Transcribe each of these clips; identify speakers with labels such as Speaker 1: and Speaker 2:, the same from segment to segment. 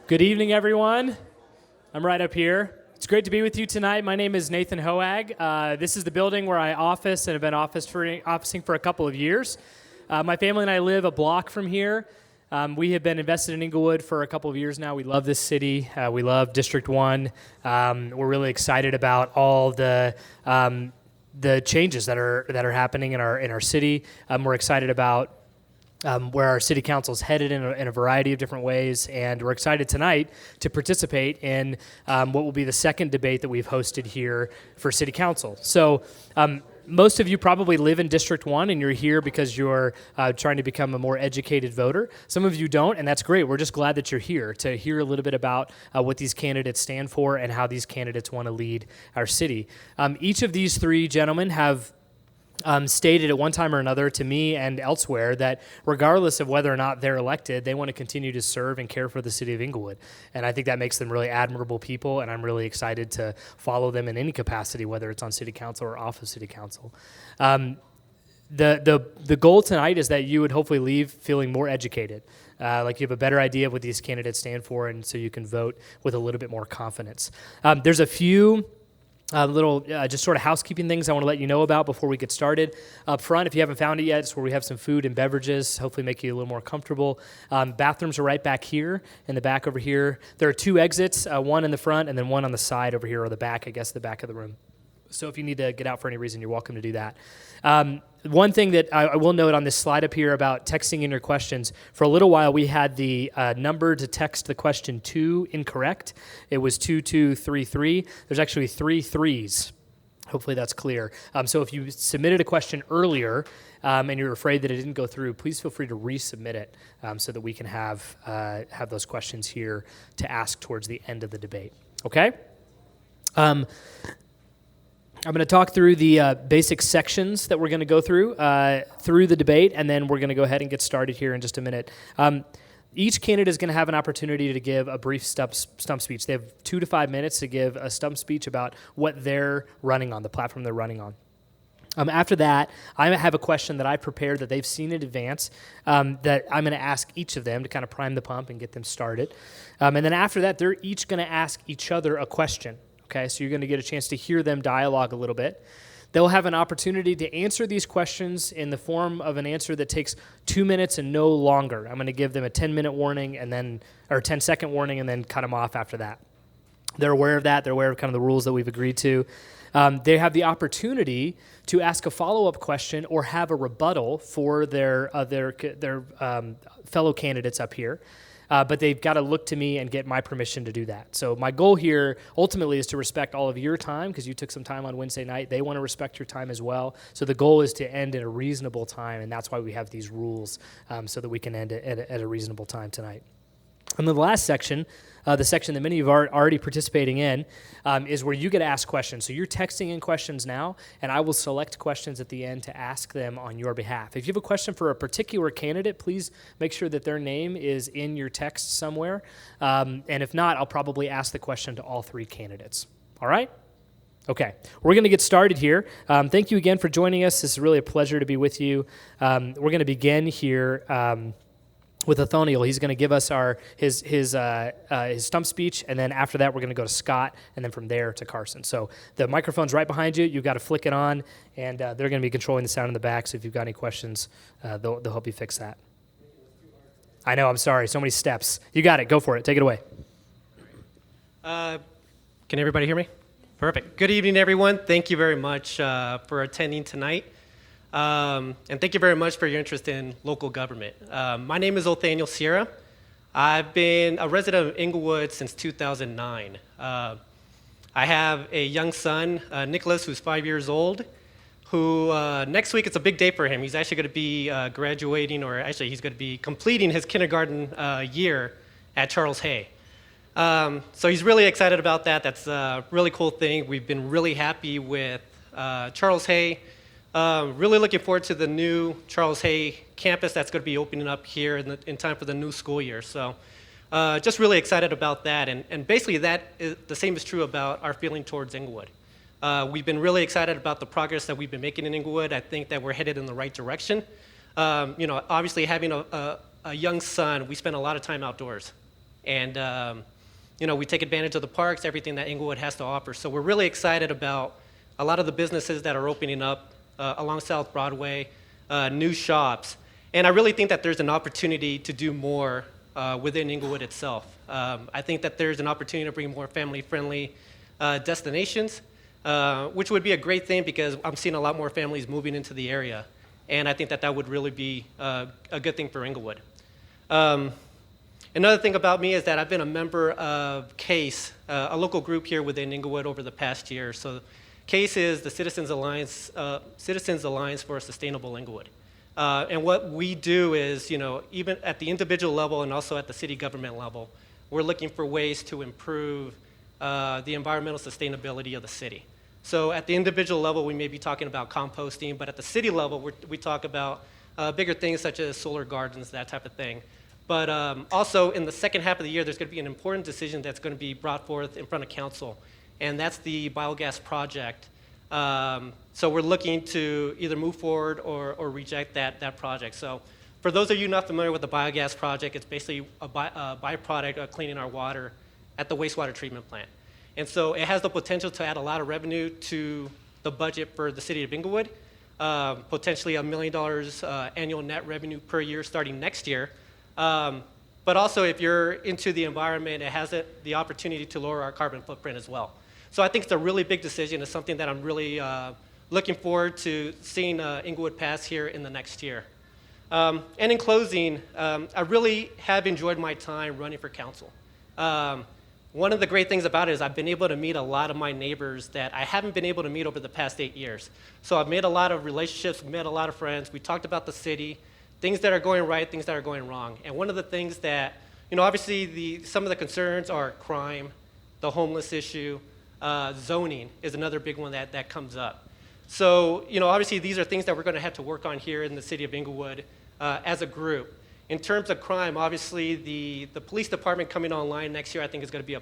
Speaker 1: Good evening, everyone. I'm right up here. It's great to be with you tonight. My name is Nathan Hoag. This is the building where I office and have been officing for a couple of years. My family and I live a block from here. We have been invested in Inglewood for a couple of years now. We love this city. We love District 1. We're really excited about all the changes that are happening in our city. We're excited about where our city council is headed in a variety of different ways, and we're excited tonight to participate in what will be the second debate that we've hosted here for city council. So most of you probably live in District 1 and you're here because you're trying to become a more educated voter. Some of you don't, and that's great. We're just glad that you're here to hear a little bit about what these candidates stand for and how these candidates want to lead our city. Each of these three gentlemen have stated at one time or another to me and elsewhere that regardless of whether or not they're elected, they want to continue to serve and care for the city of Inglewood. And I think that makes them really admirable people, and I'm really excited to follow them in any capacity, whether it's on city council or off of city council. The goal tonight is that you would hopefully leave feeling more educated, like you have a better idea of what these candidates stand for, and so you can vote with a little bit more confidence. There's a few little just sort of housekeeping things I want to let you know about before we get started. Up front, if you haven't found it yet, it's where we have some food and beverages, hopefully make you a little more comfortable. Bathrooms are right back here, in the back over here. There are two exits, one in the front and then one on the side over here, or the back, I guess, the back of the room. So if you need to get out for any reason, you're welcome to do that. One thing that I will note on this slide up here about texting in your questions, for a little while we had the number to text the question to incorrect. It was 2233. There's actually 3 threes. Hopefully that's clear. So if you submitted a question earlier and you're afraid that it didn't go through, please feel free to resubmit it so that we can have those questions here to ask towards the end of the debate. Okay? I'm going to talk through the basic sections that we're going to go through the debate, and then we're going to go ahead and get started here in just a minute. Each candidate is going to have an opportunity to give a brief stump speech. They have 2 to 5 minutes to give a stump speech about what they're running on, the platform they're running on. After that, I have a question that I prepared that they've seen in advance that I'm going to ask each of them to kind of prime the pump and get them started. And then after that, they're each going to ask each other a question. Okay, so you're going to get a chance to hear them dialogue a little bit. They'll have an opportunity to answer these questions in the form of an answer that takes 2 minutes and no longer. I'm going to give them a 10-minute warning or 10-second warning and then cut them off after that. They're aware of that. They're aware of kind of the rules that we've agreed to. They have the opportunity to ask a follow-up question or have a rebuttal for their fellow candidates up here. But they've got to look to me and get my permission to do that. So my goal here ultimately is to respect all of your time because you took some time on Wednesday night. They want to respect your time as well. So the goal is to end at a reasonable time, and that's why we have these rules so that we can end at a reasonable time tonight. And then the last section, the section that many of you are already participating in, is where you get to ask questions. So you're texting in questions now, and I will select questions at the end to ask them on your behalf. If you have a question for a particular candidate, please make sure that their name is in your text somewhere. And if not, I'll probably ask the question to all 3 candidates. All right? Okay, we're going to get started here. Thank you again for joining us. This is really a pleasure to be with you. We're going to begin here with Othoniel. He's going to give us his stump speech, and then after that, we're going to go to Scott, and then from there to Carson. So the microphone's right behind you. You've got to flick it on, and they're going to be controlling the sound in the back, so if you've got any questions, they'll help you fix that. I know, I'm sorry. So many steps. You got it. Go for it. Take it away.
Speaker 2: Can everybody hear me? Perfect. Good evening, everyone. Thank you very much for attending tonight. And thank you very much for your interest in local government. My name is Othaniel Sierra. I've been a resident of Inglewood since 2009. I have a young son, Nicholas, who's 5 years old, who next week it's a big day for him. He's actually going to be graduating, or actually he's going to be completing his kindergarten year at Charles Hay. So he's really excited about that. That's a really cool thing. We've been really happy with Charles Hay. Really looking forward to the new Charles Hay campus that's going to be opening up here in time for the new school year. So just really excited about that. And basically the same is true about our feeling towards Inglewood. We've been really excited about the progress that we've been making in Inglewood. I think that we're headed in the right direction. Obviously having a young son, we spend a lot of time outdoors. And we take advantage of the parks, everything that Inglewood has to offer. So we're really excited about a lot of the businesses that are opening up along South Broadway, new shops. And I really think that there's an opportunity to do more within Inglewood itself. I think that there's an opportunity to bring more family-friendly destinations, which would be a great thing because I'm seeing a lot more families moving into the area. And I think that that would really be a good thing for Inglewood. Another thing about me is that I've been a member of CASE, a local group here within Inglewood over the past year. So CASE is the Citizens Alliance for a Sustainable Inglewood. And what we do is, even at the individual level and also at the city government level, we're looking for ways to improve the environmental sustainability of the city. So at the individual level, we may be talking about composting, but at the city level, we talk about bigger things such as solar gardens, that type of thing. But also in the second half of the year, there's going to be an important decision that's going to be brought forth in front of council, and that's the biogas project. So we're looking to either move forward or reject that project. So for those of you not familiar with the biogas project, it's basically a byproduct of cleaning our water at the wastewater treatment plant. And so it has the potential to add a lot of revenue to the budget for the city of Inglewood, potentially $1 million annual net revenue per year starting next year. But also if you're into the environment, it has the opportunity to lower our carbon footprint as well. So I think it's a really big decision. It's something that I'm really looking forward to seeing Inglewood pass here in the next year. And in closing, I really have enjoyed my time running for council. One of the great things about it is I've been able to meet a lot of my neighbors that I haven't been able to meet over the past 8 years. So I've made a lot of relationships, met a lot of friends. We talked about the city, things that are going right, things that are going wrong. And one of the things that, obviously some of the concerns are crime, the homeless issue, zoning is another big one that comes up. So, obviously these are things that we're going to have to work on here in the city of Inglewood as a group. In terms of crime, obviously the police department coming online next year I think is going to be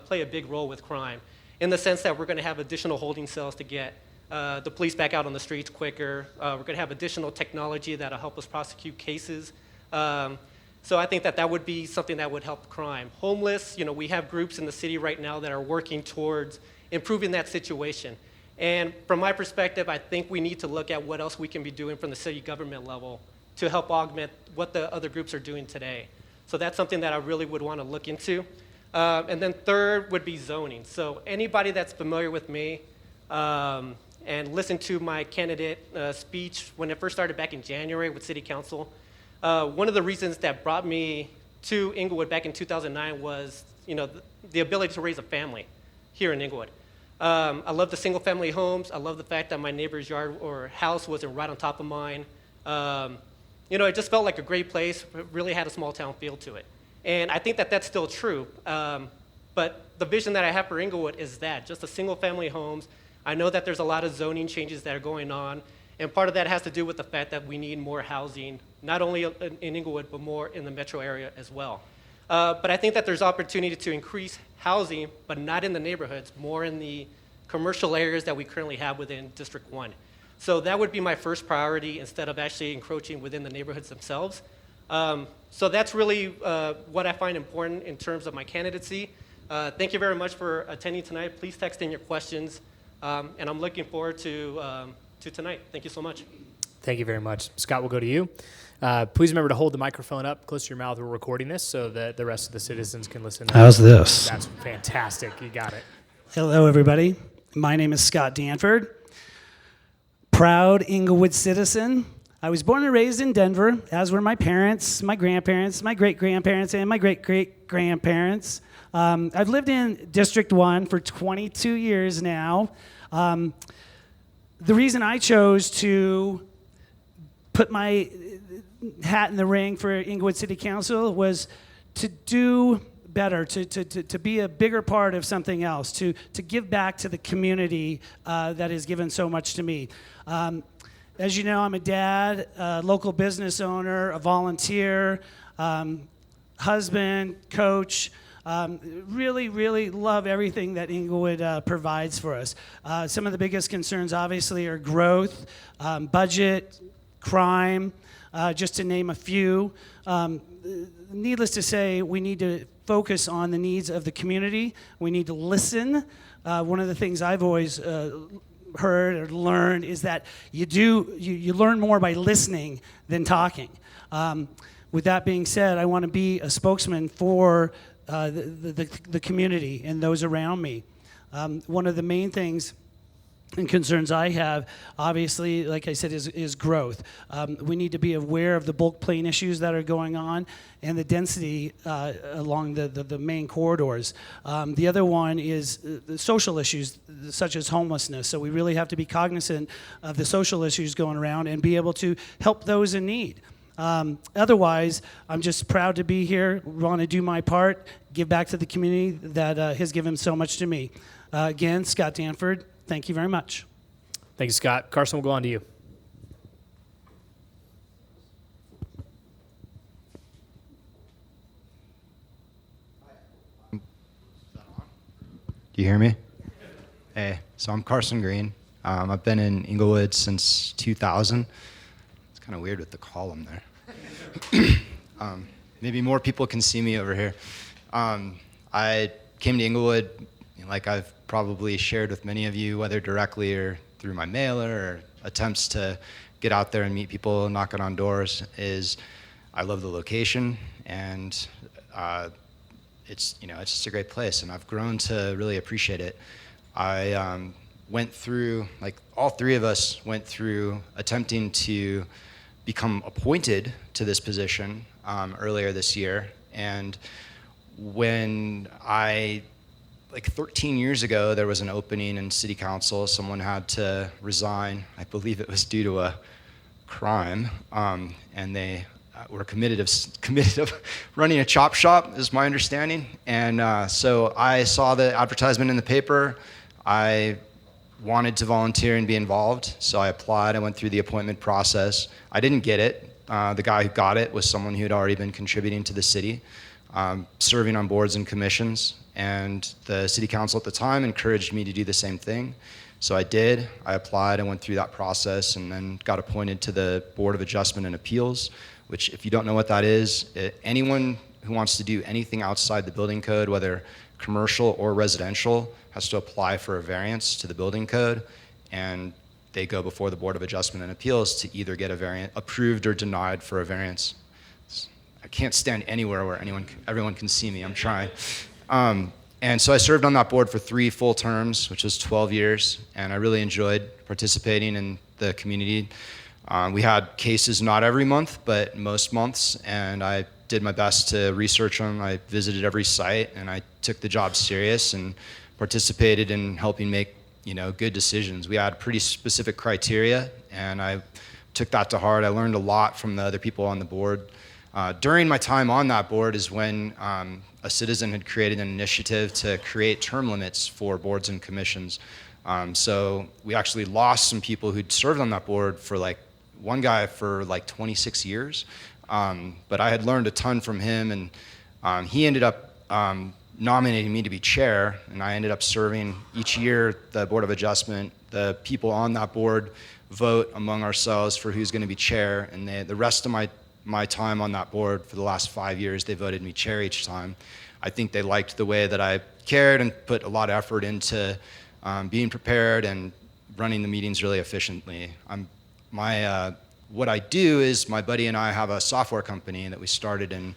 Speaker 2: play a big role with crime in the sense that we're going to have additional holding cells to get the police back out on the streets quicker. We're going to have additional technology that'll help us prosecute cases. So I think that would be something that would help crime. Homeless, we have groups in the city right now that are working towards improving that situation. And from my perspective, I think we need to look at what else we can be doing from the city government level to help augment what the other groups are doing today. So that's something that I really would want to look into. And then third would be zoning. So anybody that's familiar with me and listened to my candidate speech when it first started back in January with City Council, one of the reasons that brought me to Inglewood back in 2009 was the ability to raise a family here in Inglewood. I love the single family homes. I love the fact that my neighbor's yard or house wasn't right on top of mine. It just felt like a great place. It really had a small town feel to it. And I think that that's still true. But the vision that I have for Inglewood is that, just the single family homes. I know that there's a lot of zoning changes that are going on. And part of that has to do with the fact that we need more housing, not only in Inglewood, but more in the metro area as well. But I think that there's opportunity to increase housing, but not in the neighborhoods, more in the commercial areas that we currently have within District 1. So that would be my first priority instead of actually encroaching within the neighborhoods themselves. So that's really what I find important in terms of my candidacy. Thank you very much for attending tonight. Please text in your questions, and I'm looking forward to tonight. Thank you so much.
Speaker 1: Thank you very much. Scott, we'll go to you. Please remember to hold the microphone up close to your mouth. We're recording this so that the rest of the citizens can listen.
Speaker 3: How's this?
Speaker 1: That's fantastic. You got it.
Speaker 3: Hello, everybody. My name is Scott Danford. Proud Inglewood citizen. I was born and raised in Denver, as were my parents, my grandparents, my great-grandparents, and my great-great-grandparents. I've lived in District 1 for 22 years now. The reason I chose to put my hat in the ring for Inglewood City Council was to do better, to be a bigger part of something else, to give back to the community that has given so much to me. As you know, I'm a dad, a local business owner, a volunteer, husband, coach. Really, really love everything that Inglewood provides for us. Some of the biggest concerns, obviously, are growth, budget, crime, just to name a few. Needless to say, we need to focus on the needs of the community. We need to listen. One of the things I've always heard or learned is that you learn more by listening than talking. With that being said, I want to be a spokesman for the community and those around me. One of the main things and concerns I have, obviously, like I said, is growth. We need to be aware of the bulk plane issues that are going on and the density along the main corridors. The other one is the social issues, such as homelessness. So we really have to be cognizant of the social issues going around and be able to help those in need. Otherwise, I'm just proud to be here, want to do my part, give back to the community that has given so much to me. Again, Scott Danford, thank you very much.
Speaker 1: Thank you, Scott. Carson, we'll go on to you.
Speaker 4: Do you hear me? Hey, so I'm Carson Green. I've been in Inglewood since 2000. It's kind of weird with the column there. Maybe more people can see me over here. I came to Inglewood, like I've probably shared with many of you, whether directly or through my mailer or attempts to get out there and meet people, knocking on doors, is I love the location, and it's just a great place, and I've grown to really appreciate it. I went through, like all three of us went through attempting to become appointed to this position earlier this year, and when like 13 years ago, there was an opening in city council. Someone had to resign. I believe it was due to a crime, and they were committed of running a chop shop, is my understanding. And so I saw the advertisement in the paper. I wanted to volunteer and be involved, so I applied. I went through the appointment process. I didn't get it. The guy who got it was someone who had already been contributing to the city, serving on boards and commissions. And the city council at the time encouraged me to do the same thing. So I did. I applied. I went through that process and then got appointed to the Board of Adjustment and Appeals, which, if you don't know what that is, anyone who wants to do anything outside the building code, whether commercial or residential, has to apply for a variance to the building code, and they go before the Board of Adjustment and Appeals to either get a variance approved or denied for a variance. I can't stand anywhere where everyone can see me. I'm trying. And so I served on that board for 3 full terms, which was 12 years, and I really enjoyed participating in the community. We had cases not every month, but most months, and I did my best to research them. I visited every site, and I took the job serious and participated in helping make good decisions. We had pretty specific criteria, and I took that to heart. I learned a lot from the other people on the board. During my time on that board is when a citizen had created an initiative to create term limits for boards and commissions. So we actually lost some people who'd served on that board for one guy for 26 years. But I had learned a ton from him, and he ended up nominating me to be chair, and I ended up serving each year the Board of Adjustment. The people on that board vote among ourselves for who's going to be chair, and the rest of my time on that board for the last 5 years, they voted me chair each time. I think they liked the way that I cared and put a lot of effort into being prepared and running the meetings really efficiently. What I do is my buddy and I have a software company that we started in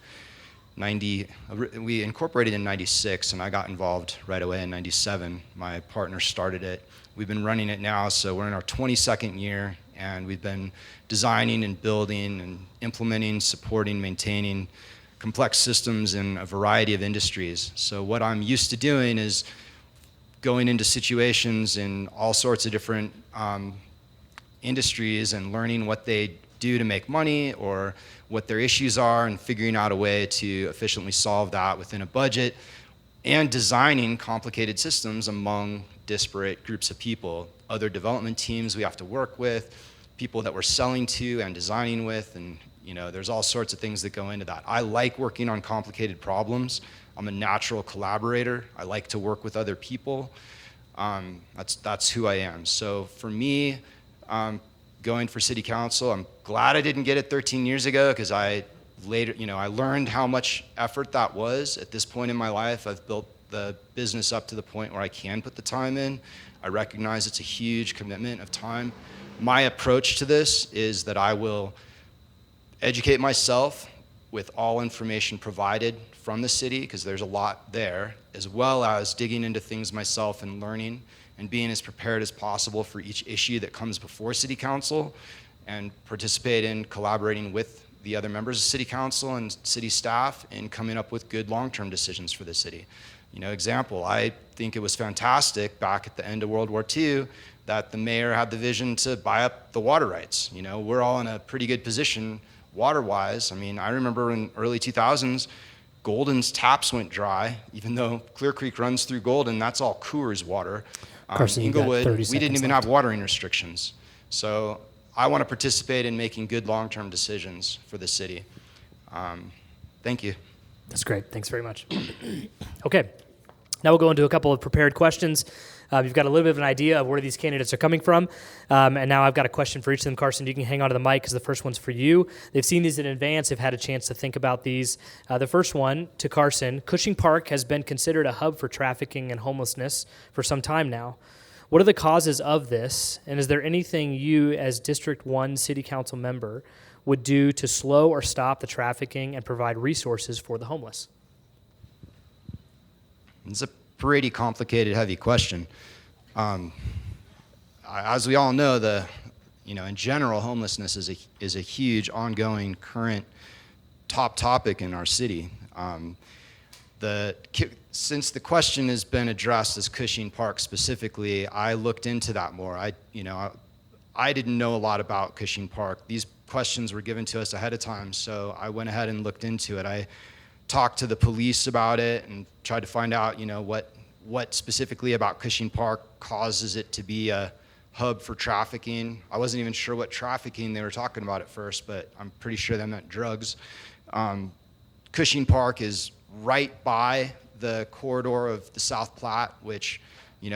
Speaker 4: we incorporated in 96, and I got involved right away in 97. My partner started it. We've been running it now, so we're in our 22nd year, and we've been designing and building and implementing, supporting, maintaining complex systems in a variety of industries. So what I'm used to doing is going into situations in all sorts of different industries and learning what they do to make money or what their issues are, and figuring out a way to efficiently solve that within a budget, and designing complicated systems among disparate groups of people, other development teams we have to work with, people that we're selling to and designing with, and there's all sorts of things that go into that. I like working on complicated problems. I'm a natural collaborator. I like to work with other people. That's who I am. So for me, going for city council, I'm glad I didn't get it 13 years ago, because I later, I learned how much effort that was. At this point in my life, I've built the business up to the point where I can put the time in. I recognize it's a huge commitment of time. My approach to this is that I will educate myself with all information provided from the city, because there's a lot there, as well as digging into things myself and learning and being as prepared as possible for each issue that comes before City Council, and participate in collaborating with the other members of City Council and city staff in coming up with good long-term decisions for the city. Example, I think it was fantastic back at the end of World War II that the mayor had the vision to buy up the water rights. We're all in a pretty good position water-wise. I remember in early 2000s, Golden's taps went dry, even though Clear Creek runs through Golden. That's all Coors water.
Speaker 1: Carson, you got 30
Speaker 4: Inglewood, we didn't
Speaker 1: seconds
Speaker 4: even
Speaker 1: left.
Speaker 4: have watering restrictions. So I want to participate in making good long-term decisions for the city. Thank you.
Speaker 1: That's great. Thanks very much. Okay. Now we'll go into a couple of prepared questions. You've got a little bit of an idea of where these candidates are coming from. And now I've got a question for each of them. Carson, you can hang on to the mic because the first one's for you. They've seen these in advance. They've had a chance to think about these. The first one, to Carson, Cushing Park has been considered a hub for trafficking and homelessness for some time now. What are the causes of this? And is there anything you, as District 1 City Council member, would do to slow or stop the trafficking and provide resources for the homeless?
Speaker 4: It's a pretty complicated, heavy question. As we all know, in general, homelessness is a huge, ongoing, current, top topic in our city. Since the question has been addressed as Cushing Park specifically, I looked into that more. I didn't know a lot about Cushing Park. These questions were given to us ahead of time, so I went ahead and looked into it. I talked to the police about it and tried to find out, what specifically about Cushing Park causes it to be a hub for trafficking. I wasn't even sure what trafficking they were talking about at first, but I'm pretty sure they meant drugs. Cushing Park is right by the corridor of the South Platte, which,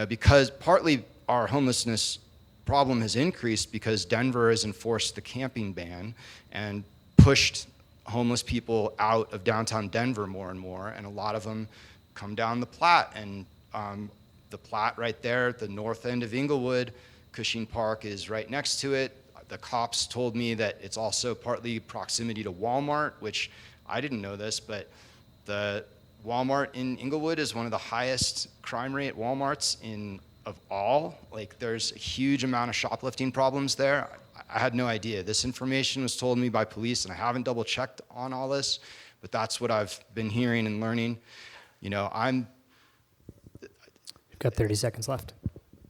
Speaker 4: because partly our homelessness problem has increased because Denver has enforced the camping ban and pushed homeless people out of downtown Denver more and more, and a lot of them come down the Platte, and the Platte right there at the north end of Inglewood, Cushing Park is right next to it. The cops told me that it's also partly proximity to Walmart, which I didn't know this, but the Walmart in Inglewood is one of the highest crime rate Walmarts of all. There's a huge amount of shoplifting problems there. I had no idea. This information was told me by police, and I haven't double checked on all this, but that's what I've been hearing and learning.
Speaker 1: You've got 30 seconds left.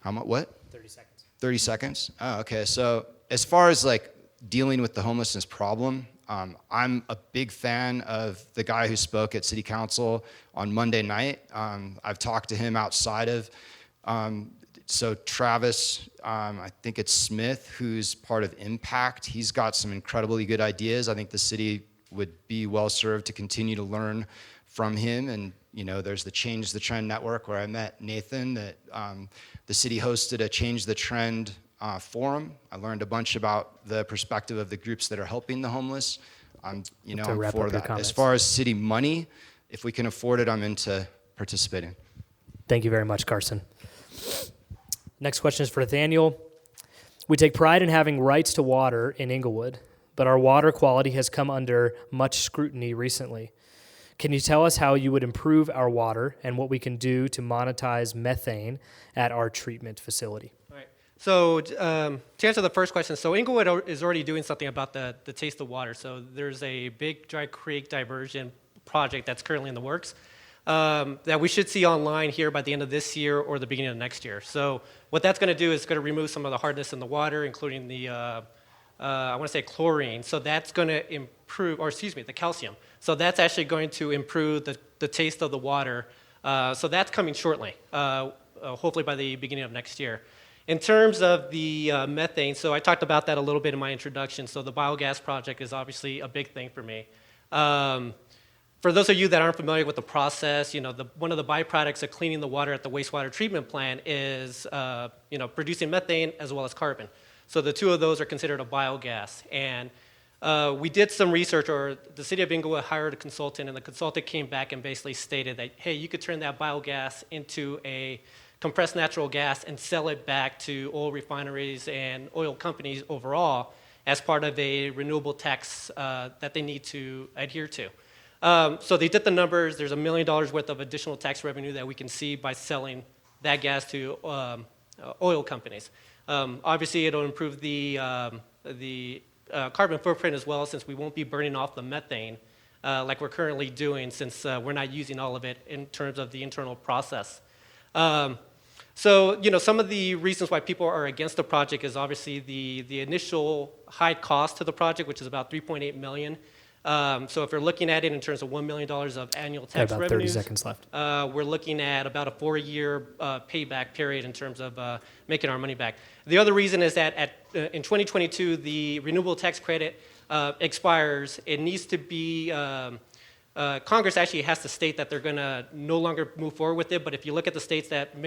Speaker 4: How much? What?
Speaker 1: 30 seconds.
Speaker 4: 30 seconds? Oh, okay. So as far as dealing with the homelessness problem, I'm a big fan of the guy who spoke at City Council on Monday night. I've talked to him outside of, so Travis, I think it's Smith, who's part of Impact. He's got some incredibly good ideas. I think the city would be well served to continue to learn from him. And there's the Change the Trend Network where I met Nathan. That the city hosted a Change the Trend forum. I learned a bunch about the perspective of the groups that are helping the homeless. I'm
Speaker 1: wrap
Speaker 4: for
Speaker 1: up your
Speaker 4: that.
Speaker 1: comments.
Speaker 4: As far as city money, if we can afford it, I'm into participating.
Speaker 1: Thank you very much, Carson. Next question is for Nathaniel. We take pride in having rights to water in Inglewood, but our water quality has come under much scrutiny recently. Can you tell us how you would improve our water and what we can do to monetize methane at our treatment facility?
Speaker 2: All right. So to answer the first question, so Inglewood is already doing something about the taste of water. So there's a big Dry Creek diversion project that's currently in the works that we should see online here by the end of this year or the beginning of next year. So what that's going to do is going to remove some of the hardness in the water, including the, I want to say chlorine. So that's going to improve, or excuse me, the calcium. So that's actually going to improve the taste of the water. So that's coming shortly, hopefully by the beginning of next year. In terms of the methane, so I talked about that a little bit in my introduction. So the biogas project is obviously a big thing for me. For those of you that aren't familiar with the process, one of the byproducts of cleaning the water at the wastewater treatment plant is, producing methane as well as carbon. So the two of those are considered a biogas. And we did some research, or the city of Inglewood hired a consultant, and the consultant came back and basically stated that, hey, you could turn that biogas into a compressed natural gas and sell it back to oil refineries and oil companies overall as part of a renewable tax that they need to adhere to. So they did the numbers. There's $1 million worth of additional tax revenue that we can see by selling that gas to oil companies. Obviously, it'll improve the carbon footprint as well, since we won't be burning off the methane like we're currently doing, since we're not using all of it in terms of the internal process. So, some of the reasons why people are against the project is obviously the initial high cost to the project, which is about $3.8 million. So if you're looking at it in terms of $1 million of annual tax
Speaker 1: Got about 30
Speaker 2: revenues,
Speaker 1: seconds left.
Speaker 2: we're looking at about a 4-year payback period in terms of making our money back. The other reason is that in 2022, the renewable tax credit expires. It needs to be, Congress actually has to state that they're going to no longer move forward with it, but if you look at the states that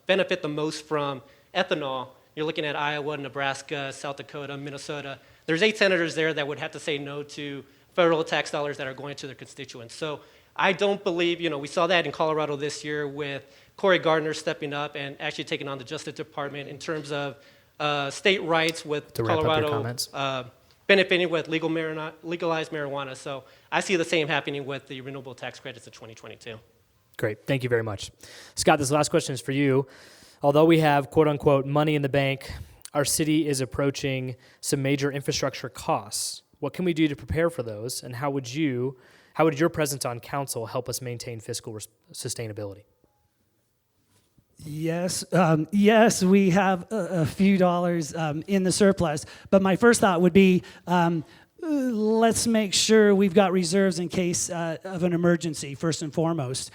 Speaker 2: benefit the most from ethanol, you're looking at Iowa, Nebraska, South Dakota, Minnesota. There's 8 senators there that would have to say no to federal tax dollars that are going to their constituents. So I don't believe, we saw that in Colorado this year with Cory Gardner stepping up and actually taking on the Justice Department in terms of state rights with
Speaker 1: To wrap up your
Speaker 2: Colorado
Speaker 1: comments.
Speaker 2: benefiting with legalized marijuana. So I see the same happening with the renewable tax credits in 2022.
Speaker 1: Great. Thank you very much. Scott, this last question is for you. Although we have, quote unquote, money in the bank, our city is approaching some major infrastructure costs. What can we do to prepare for those, and how would your presence on council help us maintain fiscal sustainability?
Speaker 3: Yes, yes, we have a few dollars in the surplus, but my first thought would be, let's make sure we've got reserves in case of an emergency, first and foremost.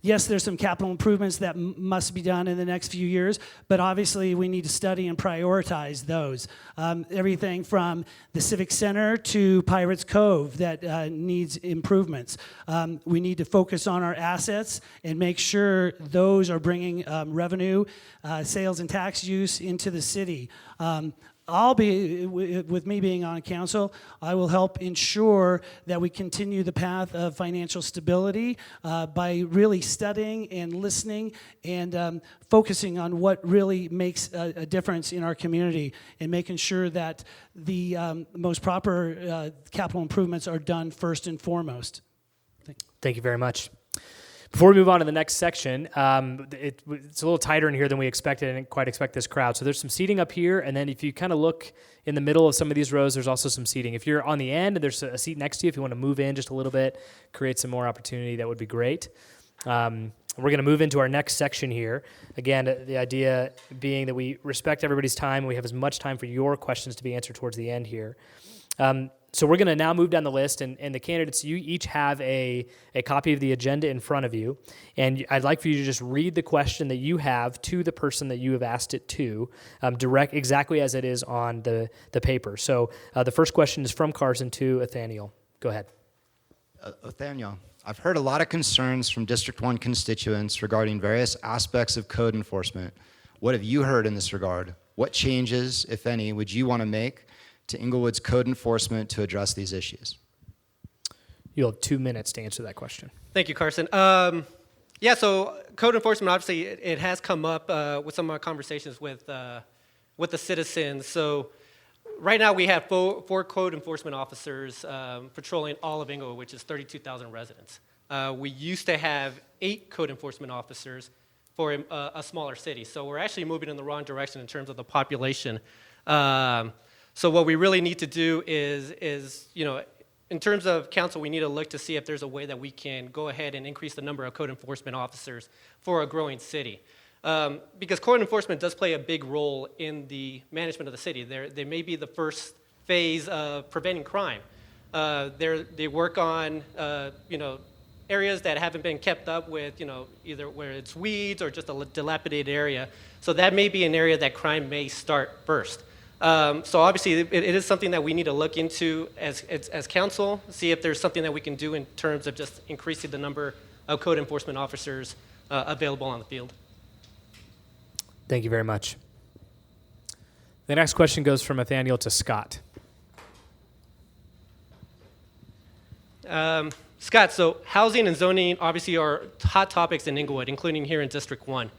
Speaker 3: Yes, there's some capital improvements that must be done in the next few years, but obviously we need to study and prioritize those. Everything from the Civic Center to Pirates Cove that needs improvements. We need to focus on our assets and make sure those are bringing revenue, sales and tax use into the city. I'll be, with me being on council, I will help ensure that we continue the path of financial stability by really studying and listening and focusing on what really makes a difference in our community and making sure that the most proper capital improvements are done first and foremost.
Speaker 1: Thank you very much. Before we move on to the next section, it's a little tighter in here than we expected. I didn't quite expect this crowd. So there's some seating up here, and then if you kind of look in the middle of some of these rows, there's also some seating. If you're on the end and there's a seat next to you, if you want to move in just a little bit, create some more opportunity, that would be great. We're going to move into our next section here. Again, the idea being that we respect everybody's time, and we have as much time for your questions to be answered towards the end here. So we're going to now move down the list, and the candidates, you each have a copy of the agenda in front of you, and I'd like for you to just read the question that you have to the person that you have asked it to, direct exactly as it is on the paper. So the first question is from Carson to Nathaniel. Go ahead.
Speaker 4: Nathaniel, I've heard a lot of concerns from District 1 constituents regarding various aspects of code enforcement. What have you heard in this regard? What changes, if any, would you want to make to Inglewood's code enforcement to address these issues?
Speaker 1: You'll have 2 minutes to answer that question.
Speaker 2: Thank you, Carson. So code enforcement, obviously, it has come up with some of our conversations with the citizens. So right now we have four code enforcement officers patrolling all of Inglewood, which is 32,000 residents. We used to have 8 code enforcement officers for a smaller city. So we're actually moving in the wrong direction in terms of the population. So what we really need to do is in terms of council, we need to look to see if there's a way that we can go ahead and increase the number of code enforcement officers for a growing city. Because code enforcement does play a big role in the management of the city. They may be the first phase of preventing crime. They work on areas that haven't been kept up with, either where it's weeds or just a dilapidated area. So that may be an area that crime may start first. So obviously, it is something that we need to look into as council, see if there's something that we can do in terms of just increasing the number of code enforcement officers available on the field.
Speaker 1: Thank you very much. The next question goes from Nathaniel to Scott.
Speaker 2: Scott, so housing and zoning obviously are hot topics in Inglewood, including here in District 1.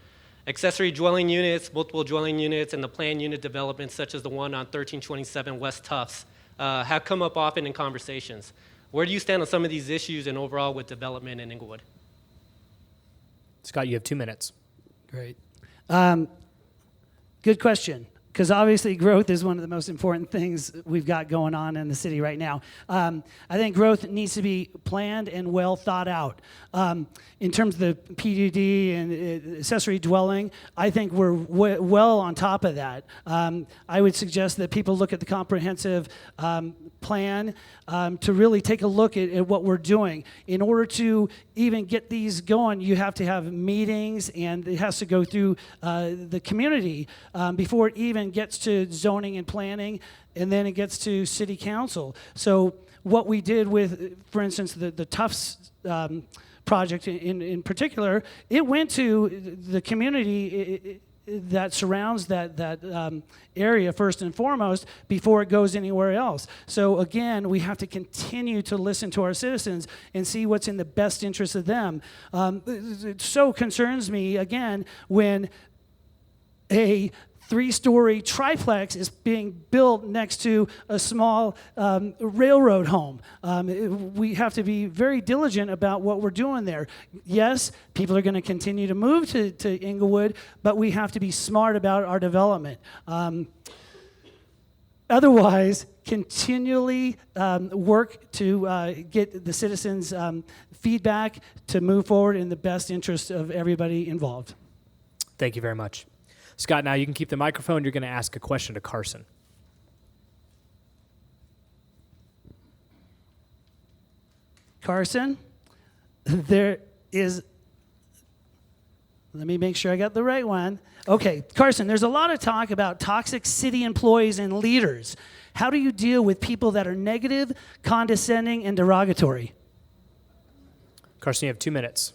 Speaker 2: Accessory dwelling units, multiple dwelling units, and the planned unit developments such as the one on 1327 West Tufts have come up often in conversations. Where do you stand on some of these issues and overall with development in Inglewood?
Speaker 1: Scott, you have 2 minutes.
Speaker 3: Great. Good question, because obviously growth is one of the most important things we've got going on in the city right now. I think growth needs to be planned and well thought out. In terms of the PDD and accessory dwelling, I think we're well on top of that. I would suggest that people look at the comprehensive plan to really take a look at what we're doing. In order to even get these going, you have to have meetings, and it has to go through the community before it even gets to zoning and planning, and then it gets to city council. So what we did with, for instance, the Tufts project in particular, it went to the community that surrounds that area first and foremost before it goes anywhere else. So again, we have to continue to listen to our citizens and see what's in the best interest of them. It so concerns me, again, when a 3-story triplex is being built next to a small railroad home. We have to be very diligent about what we're doing there. Yes, people are going to continue to move to Inglewood, but we have to be smart about our development. Otherwise, continually work to get the citizens' feedback to move forward in the best interest of everybody involved.
Speaker 1: Thank you very much. Scott, now you can keep the microphone. You're going to ask a question to Carson.
Speaker 3: Carson, there is, let me make sure I got the right one. Okay, Carson, there's a lot of talk about toxic city employees and leaders. How do you deal with people that are negative, condescending, and derogatory?
Speaker 1: Carson, you have 2 minutes.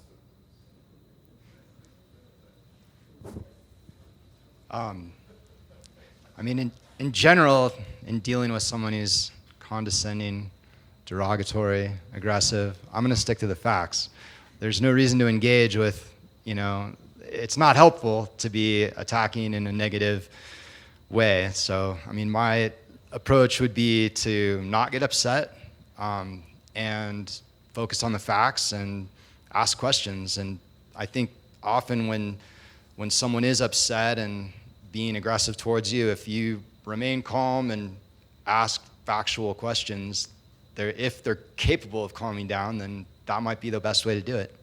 Speaker 4: I mean, in general, in dealing with someone who's condescending, derogatory, aggressive, I'm going to stick to the facts. There's no reason to engage with, it's not helpful to be attacking in a negative way. So, I mean, my approach would be to not get upset and focus on the facts and ask questions. And I think often when someone is upset and being aggressive towards you, if you remain calm and ask factual questions, if they're capable of calming down, then that might be the best way to do it.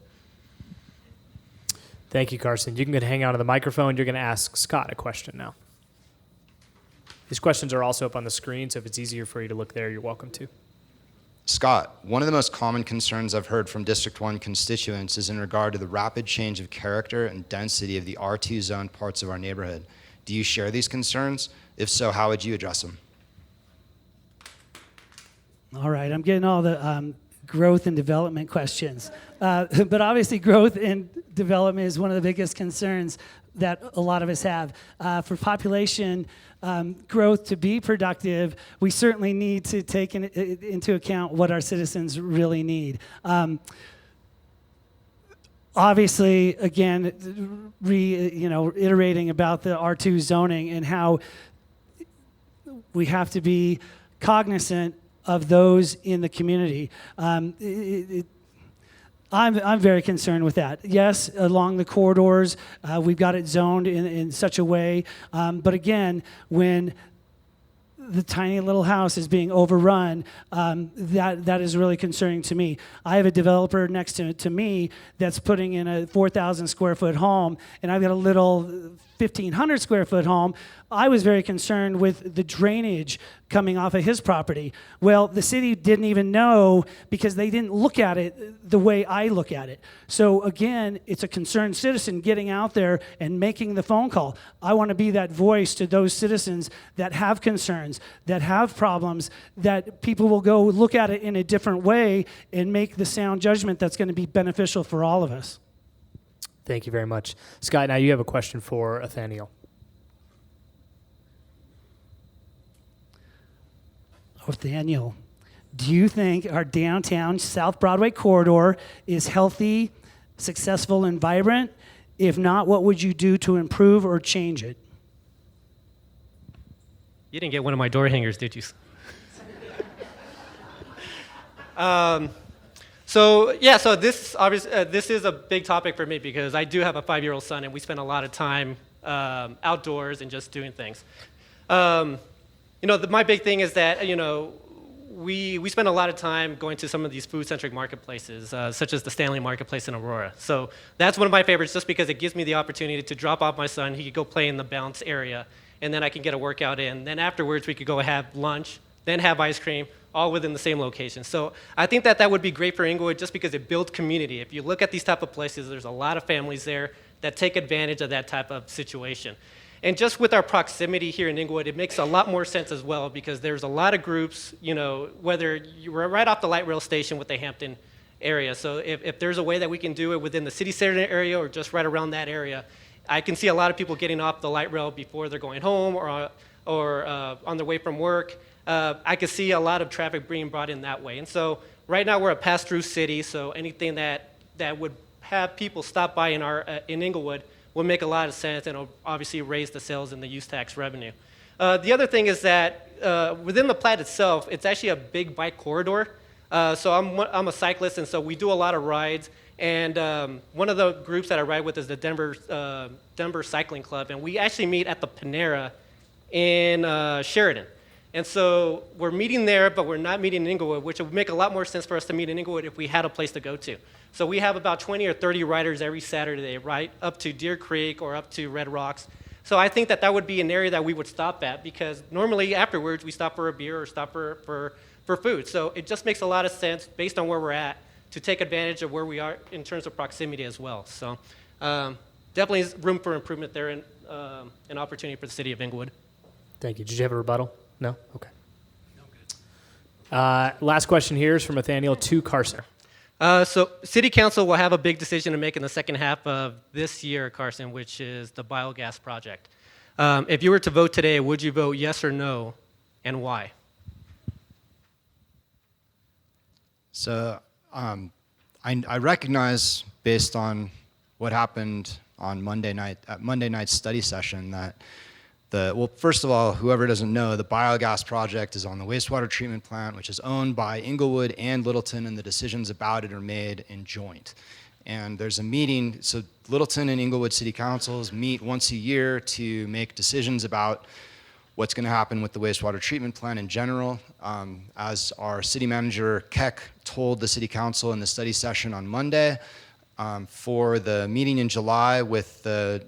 Speaker 1: Thank you, Carson. You can hang out on the microphone. You're going to ask Scott a question now. These questions are also up on the screen, so if it's easier for you to look there, you're welcome to.
Speaker 4: Scott, one of the most common concerns I've heard from District 1 constituents is in regard to the rapid change of character and density of the R2 zone parts of our neighborhood. Do you share these concerns? If so, how would you address them?
Speaker 3: All right, I'm getting all the growth and development questions. But obviously growth and development is one of the biggest concerns that a lot of us have. For population growth to be productive, we certainly need to take into account what our citizens really need. Obviously, again, reiterating about the R2 zoning and how we have to be cognizant of those in the community. I'm very concerned with that. Yes, along the corridors, we've got it zoned in such a way. But again, when the tiny little house is being overrun, that is really concerning to me. I have a developer next to me that's putting in a 4,000 square foot home, and I've got a little 1,500 square foot home. I was very concerned with the drainage coming off of his property. Well, the city didn't even know because they didn't look at it the way I look at it. So again, it's a concerned citizen getting out there and making the phone call. I want to be that voice to those citizens that have concerns, that have problems, that people will go look at it in a different way and make the sound judgment that's going to be beneficial for all of us.
Speaker 1: Thank you very much. Scott, now you have a question for Nathaniel.
Speaker 3: Nathaniel, Do you think our downtown South Broadway corridor is healthy, successful, and vibrant? If not, what would you do to improve or change it?
Speaker 2: You didn't get one of my door hangers, did you? So this obviously this is a big topic for me because I do have a 5-year-old son, and we spend a lot of time outdoors and just doing things. My big thing is that we spend a lot of time going to some of these food-centric marketplaces, such as the Stanley Marketplace in Aurora. So that's one of my favorites, just because it gives me the opportunity to drop off my son. He could go play in the bounce area, and then I can get a workout in. Then afterwards, we could go have lunch, then have ice cream, all within the same location. So I think that would be great for Inglewood just because it builds community. If you look at these type of places, there's a lot of families there that take advantage of that type of situation. And just with our proximity here in Inglewood, it makes a lot more sense as well because there's a lot of groups, whether you were right off the light rail station with the Hampton area. So if there's a way that we can do it within the city center area or just right around that area, I can see a lot of people getting off the light rail before they're going home or on their way from work. I could see a lot of traffic being brought in that way. And so right now we're a pass-through city, so anything that would have people stop by in Inglewood would make a lot of sense, and it'll obviously raise the sales and the use tax revenue. The other thing is that within the plat itself, it's actually a big bike corridor. So I'm a cyclist, and so we do a lot of rides. And one of the groups that I ride with is the Denver Cycling Club, and we actually meet at the Panera in Sheridan. And so we're meeting there, but we're not meeting in Inglewood, which would make a lot more sense for us to meet in Inglewood if we had a place to go to. So we have about 20 or 30 riders every Saturday, right, up to Deer Creek or up to Red Rocks. So I think that would be an area that we would stop at because normally afterwards we stop for a beer or stop for food. So it just makes a lot of sense based on where we're at to take advantage of where we are in terms of proximity as well. So definitely is room for improvement there and an opportunity for the city of Inglewood.
Speaker 1: Thank you. Did you have a rebuttal? No? Okay. Last question here is from Nathaniel to Carson.
Speaker 2: So City Council will have a big decision to make in the second half of this year, Carson, which is the biogas project. If you were to vote today, would you vote yes or no, and why?
Speaker 4: So I recognize, based on what happened on Monday night at Monday night's study session, that first of all, whoever doesn't know, the biogas project is on the wastewater treatment plant, which is owned by Inglewood and Littleton, and the decisions about it are made in joint. And there's a meeting, so Littleton and Inglewood City Councils meet once a year to make decisions about what's going to happen with the wastewater treatment plant in general. As our city manager, Keck, told the city council in the study session on Monday, for the meeting in July with the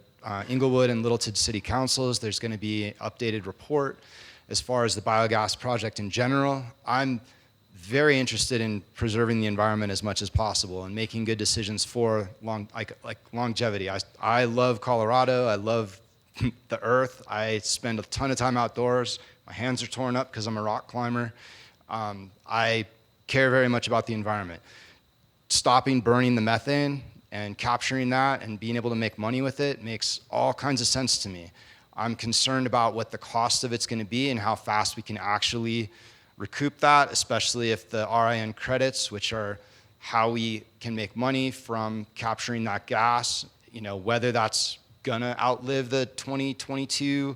Speaker 4: Inglewood and Littleton City Councils, there's going to be an updated report as far as the biogas project in general. I'm very interested in preserving the environment as much as possible and making good decisions for longevity. I love Colorado. I love the earth. I spend a ton of time outdoors. My hands are torn up because I'm a rock climber. I care very much about the environment. Stopping burning the methane and capturing that and being able to make money with it makes all kinds of sense to me. I'm concerned about what the cost of it's going to be and how fast we can actually recoup that, especially if the RIN credits, which are how we can make money from capturing that gas, whether that's going to outlive the 2022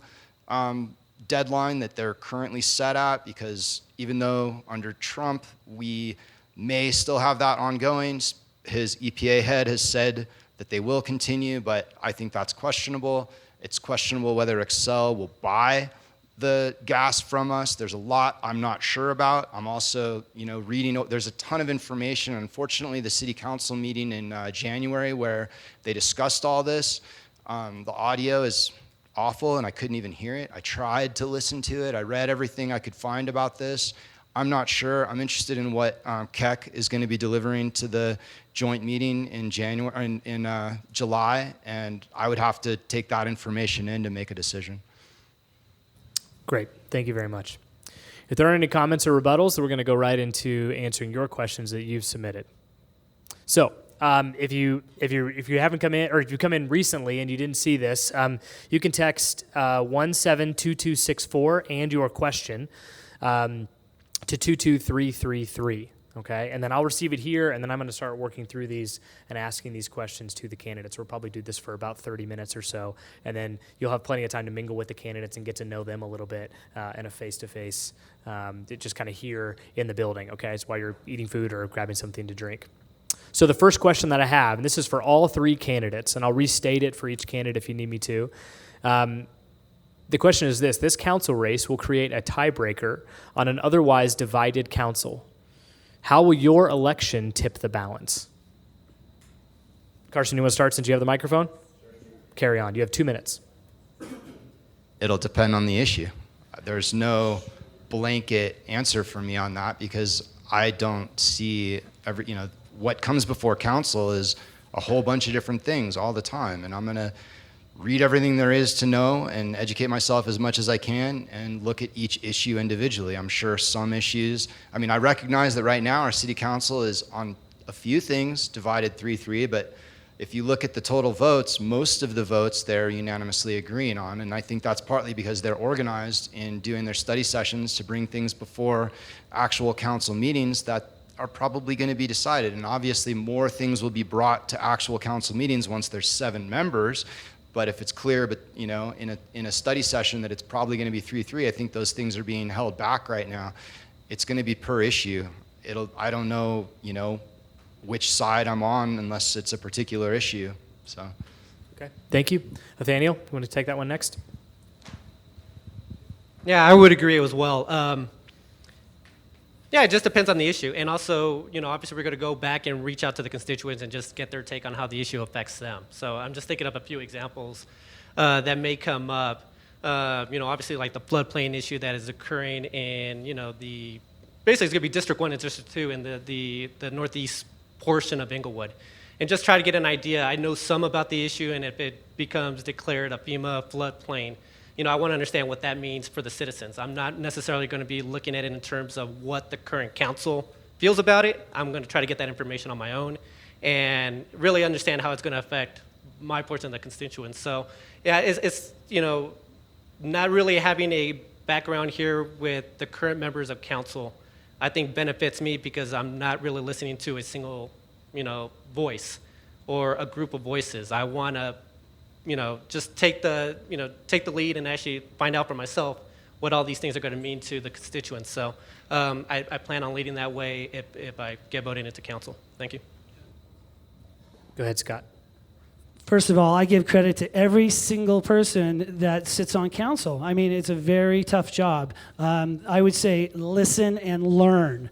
Speaker 4: deadline that they're currently set at, because even though under Trump we may still have that ongoing, his EPA head has said that they will continue, but I think that's questionable. It's questionable whether Xcel will buy the gas from us. There's a lot I'm not sure about. I'm also, reading, there's a ton of information. Unfortunately, the city council meeting in January where they discussed all this, the audio is awful and I couldn't even hear it. I tried to listen to it. I read everything I could find about this. I'm not sure. I'm interested in what Keck is going to be delivering to the joint meeting in July, and I would have to take that information in to make a decision.
Speaker 1: Great. Thank you very much. If there aren't any comments or rebuttals, then we're going to go right into answering your questions that you've submitted. So, if you haven't come in, or if you come in recently and you didn't see this, you can text 172264 and your question. to 22333. Okay, and then I'll receive it here, and then I'm going to start working through these and asking these questions to the candidates. We'll probably do this for about 30 minutes or so, and then you'll have plenty of time to mingle with the candidates and get to know them a little bit in a face-to-face, just kind of here in the building, okay? It's while you're eating food or grabbing something to drink. So the first question that I have, and this is for all three candidates, and I'll restate it for each candidate if you need me to. The question is this council race will create a tiebreaker on an otherwise divided council. How will your election tip the balance? Carson, you want to start since you have the microphone? Carry on. You have 2 minutes.
Speaker 4: It'll depend on the issue. There's no blanket answer for me on that because I don't see what comes before council is a whole bunch of different things all the time, and I'm going to read everything there is to know and educate myself as much as I can and look at each issue individually. I'm sure some issues, I recognize that right now our city council is on a few things divided 3-3, but if you look at the total votes, most of the votes they're unanimously agreeing on, and I think that's partly because they're organized in doing their study sessions to bring things before actual council meetings that are probably going to be decided. And obviously more things will be brought to actual council meetings once there's 7 members. But if it's clear, in a study session that it's probably going to be 3-3, I think those things are being held back right now. It's going to be per issue. I don't know, which side I'm on unless it's a particular issue. So.
Speaker 1: Okay. Thank you. Nathaniel, you want to take that one next?
Speaker 2: Yeah, I would agree as well. Yeah, it just depends on the issue. And also, obviously we're going to go back and reach out to the constituents and just get their take on how the issue affects them. So I'm just thinking of a few examples that may come up. Obviously like the floodplain issue that is occurring in, basically it's going to be District 1 and District 2 in the northeast portion of Inglewood. And just try to get an idea. I know some about the issue, and if it becomes declared a FEMA floodplain, I want to understand what that means for the citizens. I'm not necessarily going to be looking at it in terms of what the current council feels about it. I'm going to try to get that information on my own and really understand how it's going to affect my portion of the constituents. So, yeah, it's not really having a background here with the current members of council, I think benefits me because I'm not really listening to a single, voice or a group of voices. I want to just take the lead and actually find out for myself what all these things are going to mean to the constituents. So I plan on leading that way if I get voted into council. Thank you.
Speaker 1: Go ahead, Scott.
Speaker 3: First of all, I give credit to every single person that sits on council. It's a very tough job. I would say listen and learn.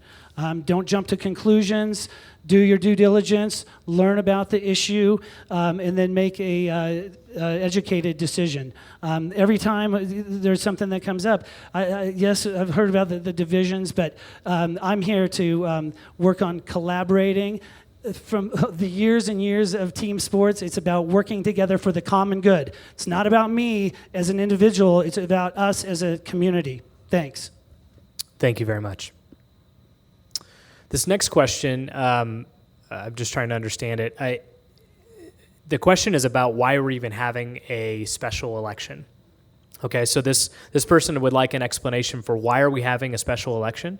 Speaker 3: Don't jump to conclusions. Do your due diligence, learn about the issue, and then make a educated decision. Every time there's something that comes up, yes, I've heard about the divisions, but I'm here to work on collaborating. From the years and years of team sports, it's about working together for the common good. It's not about me as an individual, it's about us as a community. Thanks.
Speaker 1: Thank you very much. This next question, I'm just trying to understand it. The question is about why we're even having a special election. Okay, so this person would like an explanation for why are we having a special election,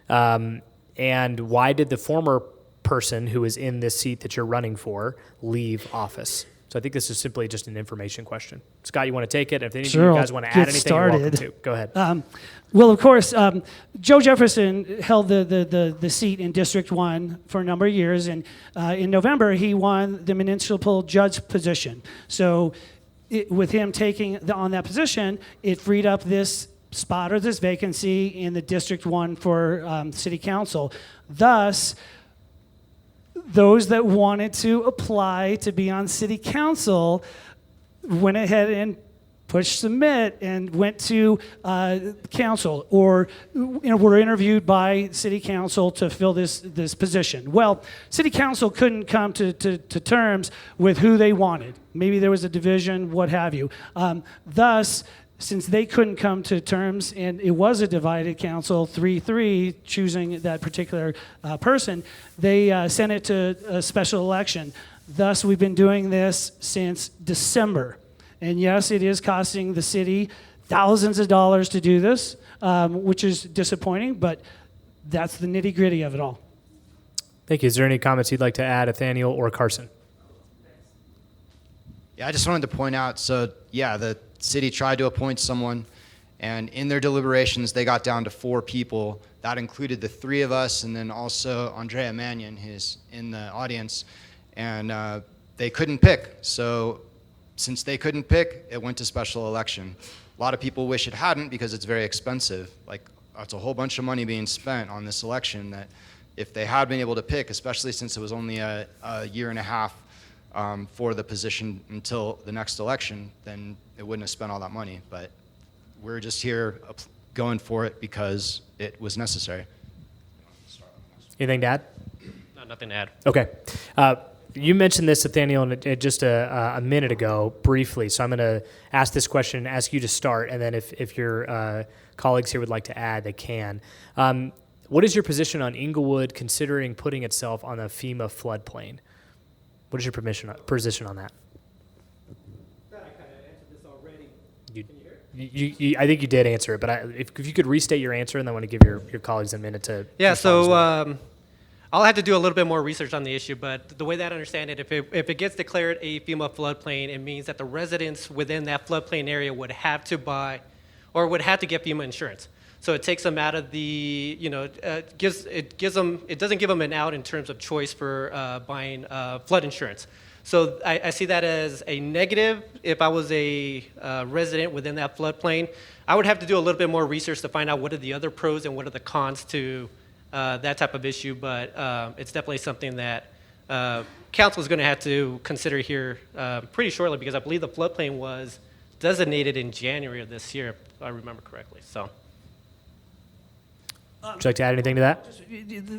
Speaker 1: and why did the former person who is in this seat that you're running for leave office? So I think this is simply just an information question. Scott, you want to take it? If any of you guys want to add anything, you're welcome to. Go ahead.
Speaker 3: Well, of course, Joe Jefferson held the seat in District 1 for a number of years, and in November, he won the municipal judge position. So with him taking on that position, it freed up this spot or this vacancy in the District 1 for City Council. Thus, those that wanted to apply to be on City Council went ahead and pushed submit and went to council, or were interviewed by City Council to fill this position. Well, City Council couldn't come to terms with who they wanted. Maybe there was a division, what have you. Thus, since they couldn't come to terms, and it was a divided council, 3-3, choosing that particular person, they sent it to a special election. Thus, we've been doing this since December. And yes, it is costing the city thousands of dollars to do this, which is disappointing, but that's the nitty gritty of it all.
Speaker 1: Thank you. Is there any comments you'd like to add, Nathaniel or Carson?
Speaker 4: Yeah, I just wanted to point out, so yeah, the city tried to appoint someone, and in their deliberations, they got down to 4 people. That included the 3 of us, and then also Andrea Mannion, who's in the audience, and they couldn't pick. So since they couldn't pick, it went to special election. A lot of people wish it hadn't because it's very expensive. Like, it's a whole bunch of money being spent on this election that if they had been able to pick, especially since it was only a year and a half for the position until the next election, then it wouldn't have spent all that money. But we're just here going for it because it was necessary.
Speaker 1: Anything to add?
Speaker 2: No, nothing to add.
Speaker 1: Okay. You mentioned this, Nathaniel, just a minute ago, briefly. So I'm going to ask this question and ask you to start, and then if your colleagues here would like to add, they can. What is your position on Inglewood considering putting itself on the FEMA floodplain? What is your position on that?
Speaker 2: I kind of answered this already.
Speaker 1: You,
Speaker 2: Can you hear it?
Speaker 1: you, I think you did answer it, but if you could restate your answer, and then I want to give your colleagues a minute to
Speaker 2: Yeah,
Speaker 1: respond as
Speaker 2: so
Speaker 1: well.
Speaker 2: I'll have to do a little bit more research on the issue, but the way that I understand it, if it gets declared a FEMA floodplain, it means that the residents within that floodplain area would have to buy or would have to get FEMA insurance. So it takes them out of the, it doesn't give them an out in terms of choice for buying flood insurance. So I see that as a negative. If I was a resident within that floodplain, I would have to do a little bit more research to find out what are the other pros and what are the cons to that type of issue. But it's definitely something that council is going to have to consider here pretty shortly, because I believe the floodplain was designated in January of this year, if I remember correctly. So.
Speaker 1: Would you like to add anything to that?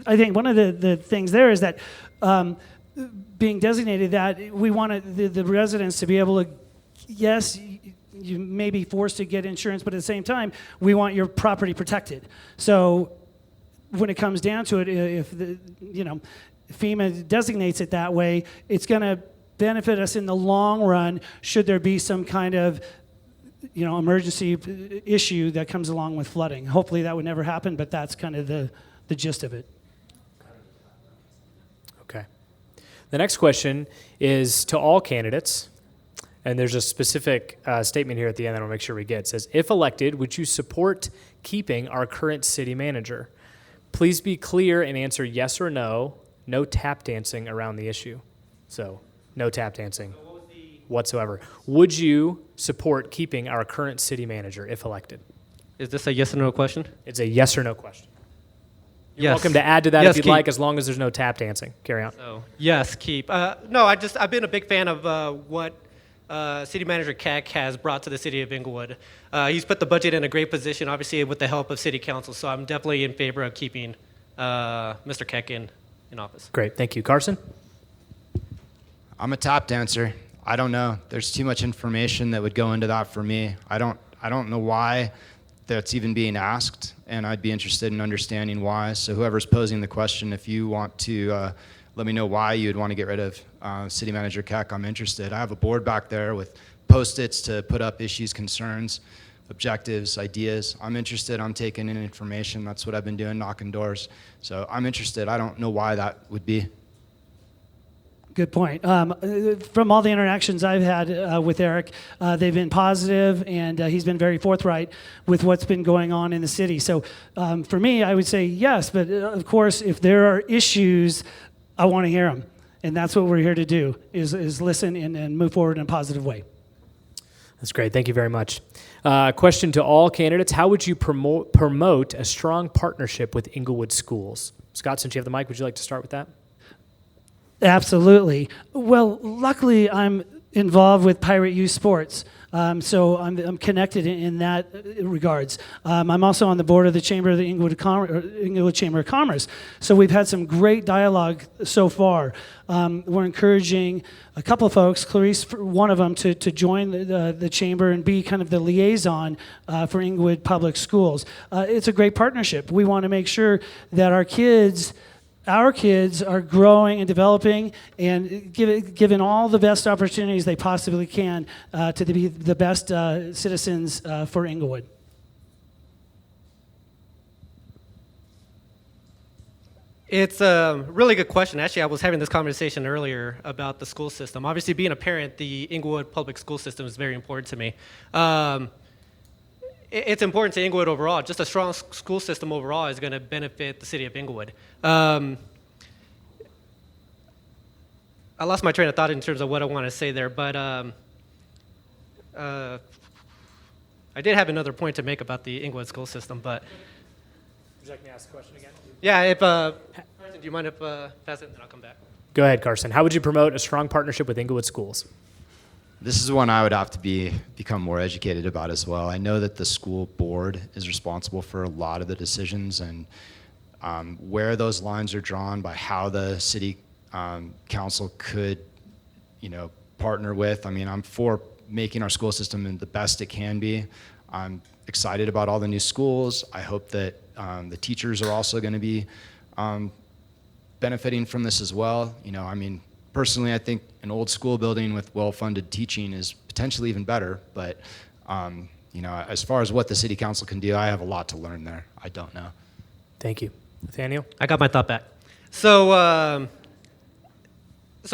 Speaker 3: I think one of the things there is that being designated that we want the residents to be able to, yes, you may be forced to get insurance, but at the same time, we want your property protected. So when it comes down to it, if FEMA designates it that way, it's going to benefit us in the long run should there be some kind of emergency issue that comes along with flooding. Hopefully that would never happen, but that's kind of the gist of it.
Speaker 1: Okay. The next question is to all candidates, and there's a specific statement here at the end that I'll make sure we get. It says, if elected, would you support keeping our current city manager? Please be clear and answer yes or no. No tap dancing around the issue. So, no tap dancing whatsoever. Would you support keeping our current city manager if elected?
Speaker 2: Is this a yes or no question?
Speaker 1: It's a yes or no question. You're
Speaker 2: Yes.
Speaker 1: welcome to add to that
Speaker 2: Yes,
Speaker 1: if you'd
Speaker 2: keep.
Speaker 1: like, as long as there's no tap dancing. Carry on.
Speaker 2: So yes, keep. No, I've been a big fan of what City Manager Keck has brought to the city of Inglewood. He's put the budget in a great position, obviously with the help of City Council. So I'm definitely in favor of keeping Mr. Keck in office.
Speaker 1: Great. Thank you. Carson?
Speaker 4: I'm a tap dancer. I don't know. There's too much information that would go into that for me. I don't know why that's even being asked, and I'd be interested in understanding why. So whoever's posing the question, if you want to let me know why you'd want to get rid of City Manager Keck, I'm interested. I have a board back there with Post-its to put up issues, concerns, objectives, ideas. I'm interested. I'm taking in information. That's what I've been doing, knocking doors. So I'm interested. I don't know why that would be.
Speaker 3: Good point. From all the interactions I've had with Eric, they've been positive, and he's been very forthright with what's been going on in the city. So for me, I would say yes, but of course, if there are issues, I want to hear them. And that's what we're here to do, is listen and move forward in a positive way.
Speaker 1: That's great. Thank you very much. Question to all candidates. How would you promote a strong partnership with Inglewood Schools? Scott, since you have the mic, would you like to start with that?
Speaker 3: Absolutely. Well, luckily, I'm involved with Pirate Youth Sports, so I'm connected in that regards. I'm also on the board of the Chamber of the Inglewood Chamber of Commerce, so we've had some great dialogue so far. We're encouraging a couple of folks, Clarice, one of them, to join the chamber and be kind of the liaison for Inglewood Public Schools. It's a great partnership. We want to make sure that our kids are growing and developing and given all the best opportunities they possibly can to be the best citizens for Inglewood.
Speaker 2: It's a really good question. Actually, I was having this conversation earlier about the school system. Obviously, being a parent, the Inglewood public school system is very important to me. It's important to Inglewood overall. Just a strong school system overall is going to benefit the city of Inglewood. I lost my train of thought in terms of what I want to say there, but I did have another point to make about the Inglewood school system, but
Speaker 1: Would you like me to ask the question again?
Speaker 2: yeah, if Carson, do you mind if pass it and then I'll come back?
Speaker 1: Go ahead, Carson. How would you promote a strong partnership with Inglewood schools?
Speaker 4: This is one I would have to become more educated about as well. I know that the school board is responsible for a lot of the decisions, and where those lines are drawn by how the city council could, partner with. I mean, I'm for making our school system the best it can be. I'm excited about all the new schools. I hope that the teachers are also going to be benefiting from this as well. Personally, I think an old school building with well-funded teaching is potentially even better. But, as far as what the city council can do, I have a lot to learn there. I don't know.
Speaker 1: Thank you. Nathaniel?
Speaker 2: I got my thought back. So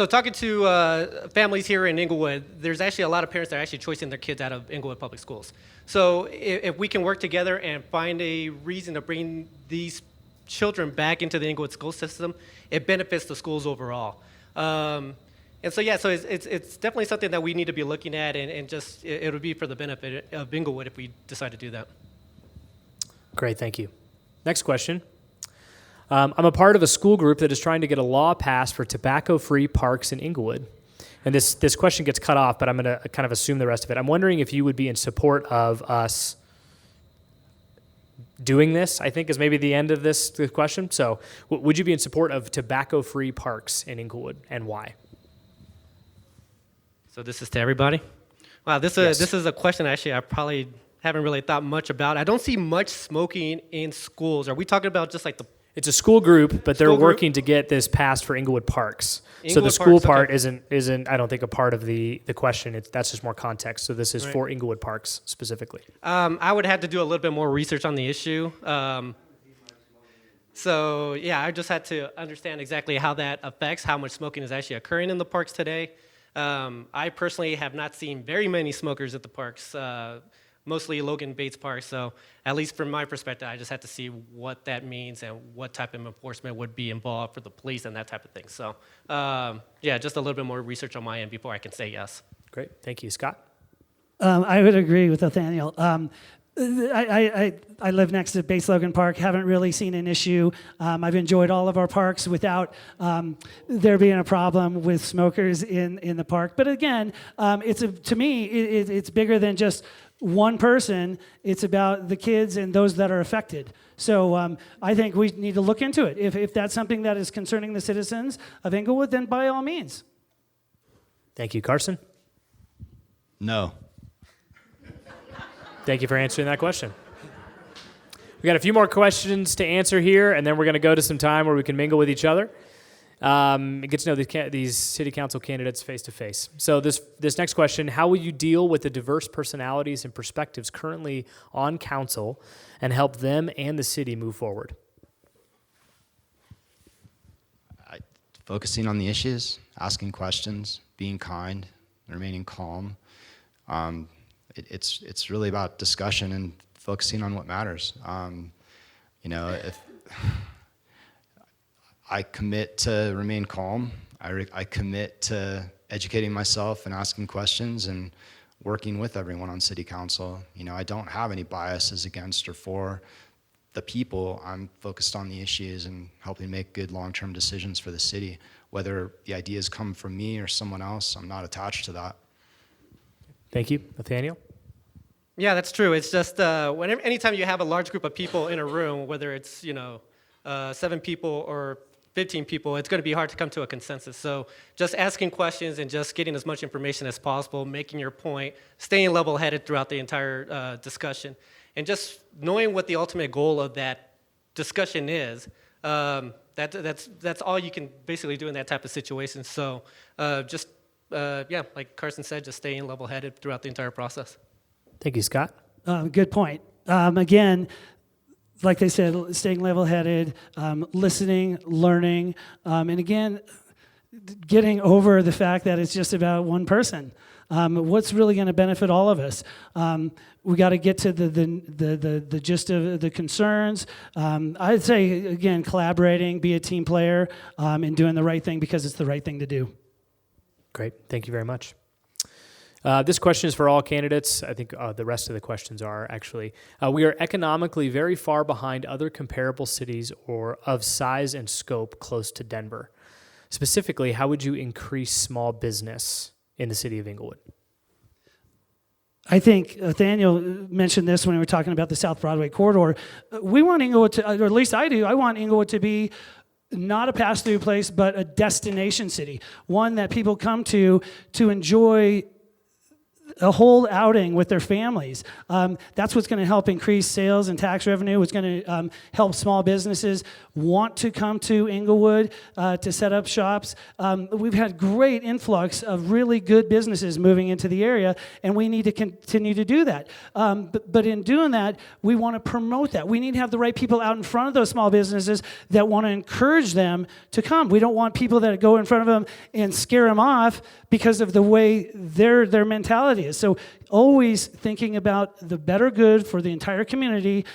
Speaker 2: talking to families here in Inglewood, there's actually a lot of parents that are actually choosing their kids out of Inglewood Public Schools. So if we can work together and find a reason to bring these children back into the Inglewood school system, it benefits the schools overall. So it's definitely something that we need to be looking at, and just it would be for the benefit of Inglewood if we decide to do that.
Speaker 1: Great, thank you. Next question. I'm a part of a school group that is trying to get a law passed for tobacco-free parks in Inglewood. And this question gets cut off, but I'm going to kind of assume the rest of it. I'm wondering if you would be in support of us doing this, I think is maybe the end of this question. So would you be in support of tobacco-free parks in Inglewood, and why?
Speaker 2: So this is to everybody? Wow, this is a question actually I probably haven't really thought much about. I don't see much smoking in schools. Are we talking about just like the...
Speaker 1: It's a school group, but they're
Speaker 2: School group?
Speaker 1: working to get this passed for Inglewood Parks. So the
Speaker 2: Inglewood
Speaker 1: school
Speaker 2: Parks,
Speaker 1: part
Speaker 2: okay.
Speaker 1: isn't I don't think a part of the question. That's just more context. So this is
Speaker 2: Right.
Speaker 1: for Inglewood Parks specifically.
Speaker 2: I would have to do a little bit more research on the issue. I just had to understand exactly how that affects how much smoking is actually occurring in the parks today. I personally have not seen very many smokers at the parks, mostly Logan Bates Park. So at least from my perspective, I just had to see what that means and what type of enforcement would be involved for the police and that type of thing. So just a little bit more research on my end before I can say yes.
Speaker 1: Great, thank you, Scott.
Speaker 3: I would agree with Nathaniel. I live next to Bates Logan Park, haven't really seen an issue. I've enjoyed all of our parks without there being a problem with smokers in the park. But again, to me, it's bigger than just one person. It's about the kids and those that are affected. So I think we need to look into it. If that's something that is concerning the citizens of Inglewood, then by all means.
Speaker 1: Thank you, Carson.
Speaker 4: No.
Speaker 1: Thank you for answering that question. We got a few more questions to answer here, and then we're going to go to some time where we can mingle with each other and get to know these city council candidates face to face. So this next question: how will you deal with the diverse personalities and perspectives currently on council, and help them and the city move forward?
Speaker 4: Focusing on the issues, asking questions, being kind, remaining calm. It's really about discussion and focusing on what matters. If I commit to remain calm, I commit to educating myself and asking questions and working with everyone on city council. I don't have any biases against or for the people. I'm focused on the issues and helping make good long-term decisions for the city. Whether the ideas come from me or someone else, I'm not attached to that.
Speaker 1: Thank you, Nathaniel.
Speaker 2: Yeah, that's true. It's just anytime you have a large group of people in a room, whether it's 7 people or 15 people, it's going to be hard to come to a consensus. So just asking questions and just getting as much information as possible, making your point, staying level-headed throughout the entire discussion, and just knowing what the ultimate goal of that discussion is. That's all you can basically do in that type of situation. So like Carson said, just staying level-headed throughout the entire process.
Speaker 1: Thank you, Scott.
Speaker 3: Good point. Again, like they said, staying level-headed, listening, learning, and again, getting over the fact that it's just about one person. What's really going to benefit all of us? We got to get to the gist of the concerns. I'd say, again, collaborating, be a team player, and doing the right thing because it's the right thing to do.
Speaker 1: Great. Thank you very much. This question is for all candidates. I think the rest of the questions are actually. We are economically very far behind other comparable cities or of size and scope close to Denver. Specifically, how would you increase small business in the city of Inglewood?
Speaker 3: I think Nathaniel mentioned this when we were talking about the South Broadway corridor. We want Inglewood to, or at least I do, I want Inglewood to be not a pass-through place, but a destination city, one that people come to enjoy a whole outing with their families. That's what's going to help increase sales and tax revenue. It's going to help small businesses want to come to Inglewood to set up shops. We've had great influx of really good businesses moving into the area, and we need to continue to do that. But in doing that, we want to promote that. We need to have the right people out in front of those small businesses that want to encourage them to come. We don't want people that go in front of them and scare them off because of the way their mentality is. So always thinking about the better good for the entire community.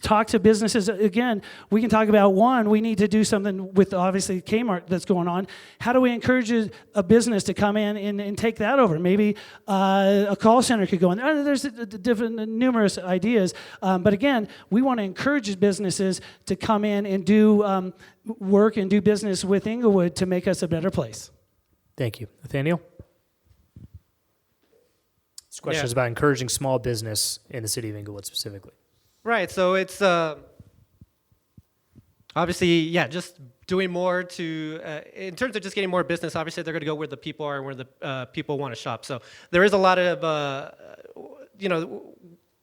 Speaker 3: Talk to businesses. Again, we can talk about one, we need to do something with obviously Kmart that's going on. How do we encourage a business to come in and take that over? Maybe a call center could go in. There's different, numerous ideas. But again, we want to encourage businesses to come in and do work and do business with Inglewood to make us a better place.
Speaker 1: Thank you. Nathaniel? This question is about encouraging small business in the city of Inglewood specifically.
Speaker 2: Right, so it's obviously, just doing more to, in terms of just getting more business, obviously they're going to go where the people are and where the people want to shop. So there is a lot of,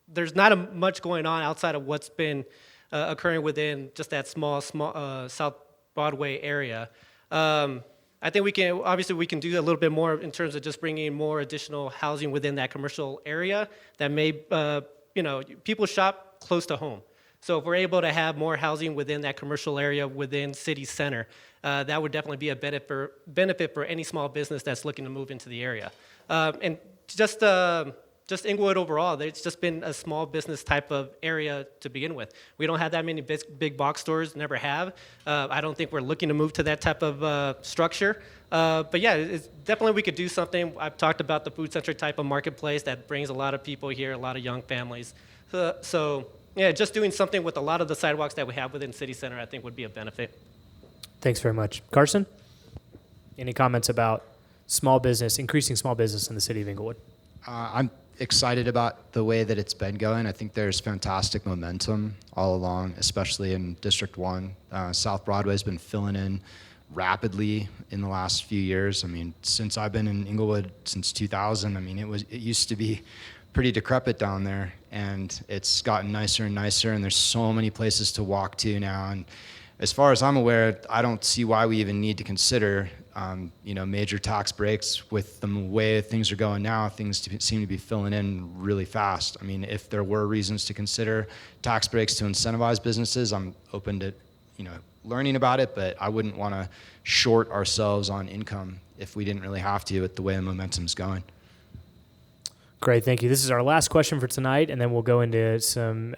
Speaker 2: there's not much going on outside of what's been occurring within just that small South Broadway area. I think we can do a little bit more in terms of just bringing more additional housing within that commercial area that may, people shop close to home. So if we're able to have more housing within that commercial area within city center, that would definitely be a benefit for any small business that's looking to move into the area. And just Inglewood overall, it's just been a small business type of area to begin with. We don't have that many big box stores, never have. I don't think we're looking to move to that type of structure. But yeah, it's definitely we could do something. I've talked about the food-centric type of marketplace that brings a lot of people here, a lot of young families. So yeah, just doing something with a lot of the sidewalks that we have within city center, I think would be a benefit.
Speaker 1: Thanks very much. Carson? Any comments about small business, increasing small business in the city of Inglewood?
Speaker 4: I'm excited about the way that it's been going. I think there's fantastic momentum all along, especially in District 1. South Broadway's been filling in rapidly in the last few years. I mean, since I've been in Inglewood since 2000, I mean, it used to be pretty decrepit down there, and it's gotten nicer and nicer, and there's so many places to walk to now. And as far as I'm aware, I don't see why we even need to consider major tax breaks. With the way things are going now, things seem to be filling in really fast. I mean, if there were reasons to consider tax breaks to incentivize businesses, I'm open to, learning about it, but I wouldn't want to short ourselves on income if we didn't really have to with the way the momentum's going.
Speaker 1: Great, thank you. This is our last question for tonight, and then we'll go into some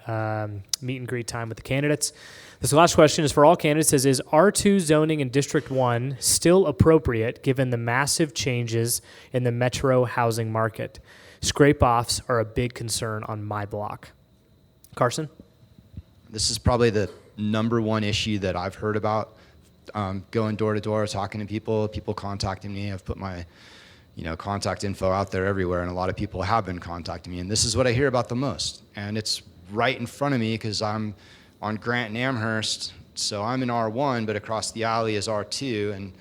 Speaker 1: meet and greet time with the candidates. This last question is for all candidates. It says, is R2 zoning in District 1 still appropriate given the massive changes in the metro housing market? Scrape-offs are a big concern on my block. Carson?
Speaker 4: This is probably the number one issue that I've heard about, going door to door, talking to people contacting me. I've put my contact info out there everywhere, and a lot of people have been contacting me, and this is what I hear about the most. And it's right in front of me because I'm on Grant and Amherst, so I'm in R1, but across the alley is R2, and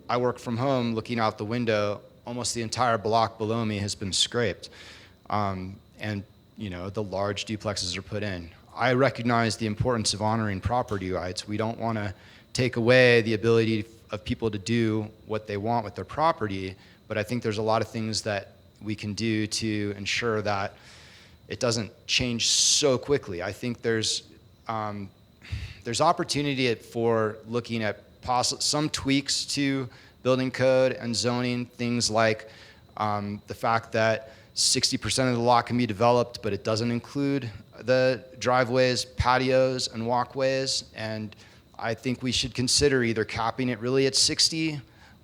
Speaker 4: I work from home looking out the window. Almost the entire block below me has been scraped, and the large duplexes are put in. I recognize the importance of honoring property rights. We don't want to take away the ability of people to do what they want with their property, but I think there's a lot of things that we can do to ensure that it doesn't change so quickly. I think there's there's opportunity for looking at some tweaks to building code and zoning, things like the fact that 60% of the lot can be developed, but it doesn't include the driveways, patios, and walkways. And I think we should consider either capping it really at 60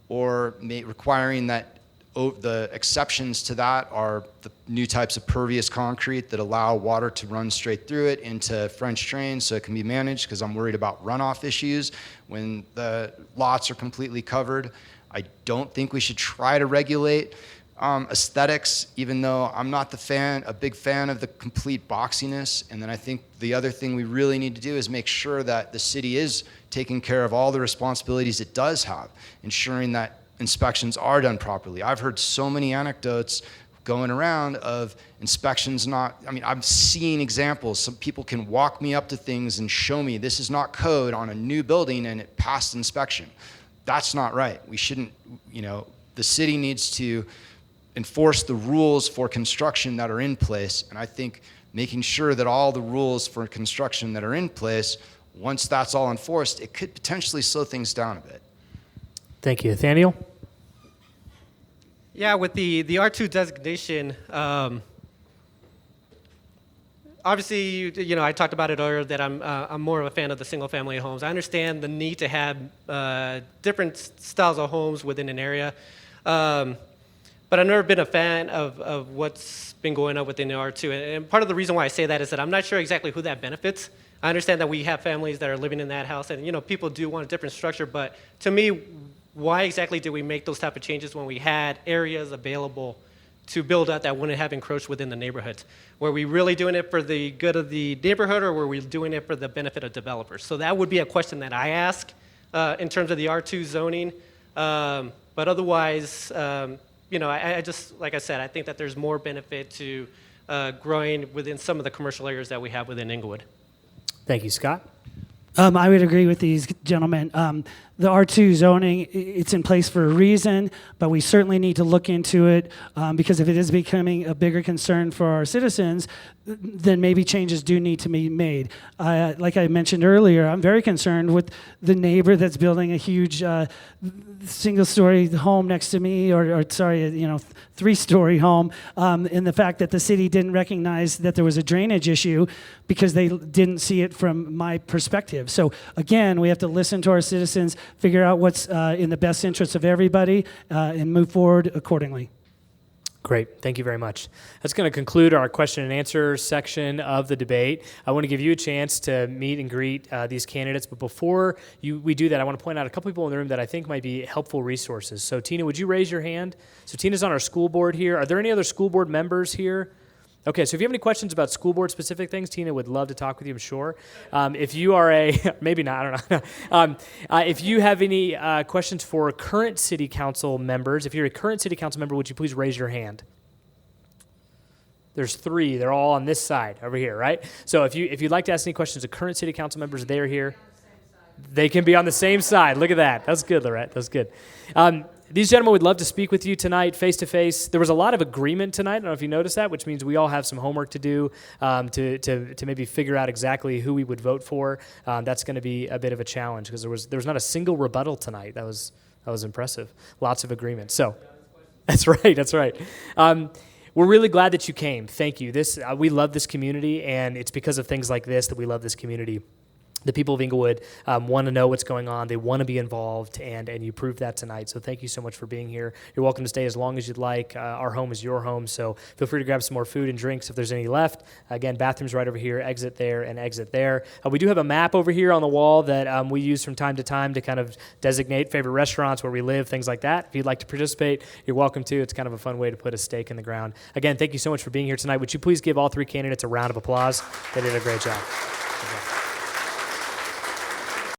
Speaker 4: or requiring that the exceptions to that are the new types of pervious concrete that allow water to run straight through it into French drains so it can be managed, because I'm worried about runoff issues when the lots are completely covered. I don't think we should try to regulate aesthetics, even though I'm not a big fan of the complete boxiness. And then I think the other thing we really need to do is make sure that the city is taking care of all the responsibilities it does have, ensuring that inspections are done properly. I've heard so many anecdotes going around of inspections I'm seeing examples. Some people can walk me up to things and show me this is not code on a new building and it passed inspection. That's not right. We shouldn't, the city needs to enforce the rules for construction that are in place. And I think making sure that all the rules for construction that are in place, once that's all enforced, it could potentially slow things down a bit.
Speaker 1: Thank you. Nathaniel?
Speaker 2: Yeah, with the R2 designation, obviously, I talked about it earlier that I'm more of a fan of the single-family homes. I understand the need to have different styles of homes within an area, but I've never been a fan of what's been going on within the R2. And part of the reason why I say that is that I'm not sure exactly who that benefits. I understand that we have families that are living in that house, and people do want a different structure. But to me, why exactly did we make those type of changes when we had areas available to build out that wouldn't have encroached within the neighborhoods? Were we really doing it for the good of the neighborhood, or were we doing it for the benefit of developers? So that would be a question that I ask in terms of the R2 zoning. But otherwise, I just, like I said, I think that there's more benefit to growing within some of the commercial areas that we have within Inglewood.
Speaker 1: Thank you. Scott?
Speaker 3: I would agree with these gentlemen. The R2 zoning, it's in place for a reason, but we certainly need to look into it because if it is becoming a bigger concern for our citizens, then maybe changes do need to be made. Like I mentioned earlier, I'm very concerned with the neighbor that's building a huge single-story home next to me, or three-story home, and the fact that the city didn't recognize that there was a drainage issue because they didn't see it from my perspective. So again, we have to listen to our citizens, figure out what's in the best interest of everybody, and move forward accordingly.
Speaker 1: Great. Thank you very much. That's going to conclude our question and answer section of the debate. I want to give you a chance to meet and greet these candidates, but before we do that, I want to point out a couple people in the room that I think might be helpful resources. So Tina, would you raise your hand? So Tina's on our school board here. Are there any other school board members here? Okay, so if you have any questions about school board specific things, Tina would love to talk with you, I'm sure. If you are maybe not, I don't know. If you have any questions for current city council members, if you're a current city council member, would you please raise your hand? There's 3, they're all on this side over here, right? So if you'd like to ask any questions of current city council members, they're here. They can be on the same side. Look at that. That's good, Lorette. That's good. These gentlemen would love to speak with you tonight, face-to-face. There was a lot of agreement tonight. I don't know if you noticed that, which means we all have some homework to do to maybe figure out exactly who we would vote for. That's going to be a bit of a challenge because there was not a single rebuttal tonight. That was impressive. Lots of agreement. So that's right. That's right. We're really glad that you came. Thank you. We love this community, and it's because of things like this that we love this community. The people of Inglewood want to know what's going on. They want to be involved, and you proved that tonight. So thank you so much for being here. You're welcome to stay as long as you'd like. Our home is your home, so feel free to grab some more food and drinks if there's any left. Again, bathrooms right over here, exit there, and exit there. We do have a map over here on the wall that we use from time to time to kind of designate favorite restaurants where we live, things like that. If you'd like to participate, you're welcome to. It's kind of a fun way to put a stake in the ground. Again, thank you so much for being here tonight. Would you please give all 3 candidates a round of applause? They did a great job.